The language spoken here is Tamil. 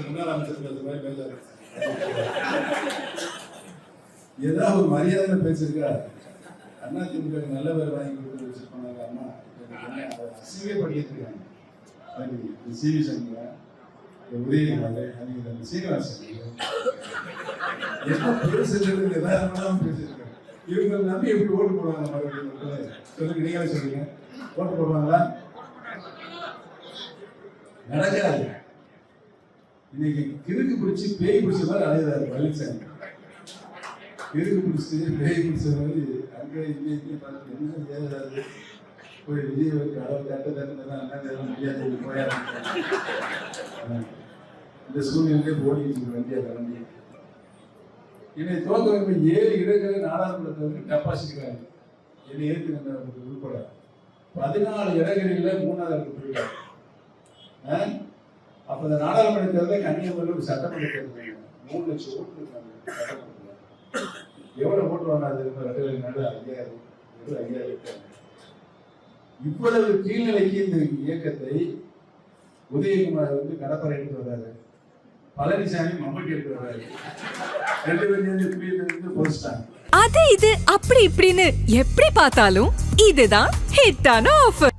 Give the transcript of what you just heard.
முன்னாள் அமைச்சர் பேசுற மாதிரி பேசாரு. ஏதாவது ஒரு மரியாதை பேசிருக்கா? அண்ணா திமுக நல்ல பேர் வாங்கி கொடுத்து வச்சிருப்பாங்க. அம்மா அசிங்கப்படுத்திட்டு இருக்காங்க. சிவி சங்கர், உதயகுமார், சீனிவாசன் என்ன பேசுறது எதாவது பேசிருக்காங்க. இவங்க நம்பி எப்படி ஓட்டு போடுவாங்க? மறுபடியும் சொல்லுங்க, நீங்களே சொல்லுங்க. ஓட்டு போடுவாங்களா? நடக்காது. இன்னைக்கு கிறுக்கு பிடிச்சி பேய் பிடிச்ச மாதிரி அலையுறாரு பழனிசாமி. கிறுக்கு பிடிச்சி பேய் பிடிச்ச மாதிரி அங்கே இங்கே பார்த்து என்ன ஏதாவது போய் விஜய் கடவுள் தட்டு முடியாது போயாரு. இந்த சூழ்நிலையிலே போடி வண்டியா கிளம்பி என்னை தோற்று 7 இடங்களை நாடாளுமன்றத்தில் டெபாசிக்கிறாங்க. என்னை ஏற்று உட்பட 14 இடங்களில் 3வது போயிருக்காங்க. அப்ப இந்த நாடாளுமன்ற தேர்தல் கன்னியாகுமரியில் சட்டமன்ற தேர்தல் 3 லட்சம் ஓட்டு இருக்காங்க. எவ்வளவு போட்டுவாங்க? அது 2,500 இவ்வளவு கீழ்நிலைக்கு இந்த இயக்கத்தை உதயகுமார் கடப்பரை எடுத்து வர்றாரு, பழனிசாமி மம்பட்டி எடுத்து வர்றாரு. 2 பேரும் போஸ்டாங்க. அது இது அப்படி இப்படின்னு எப்படி பார்த்தாலும் இதுதான் ஹிட்டான ஆஃபர்.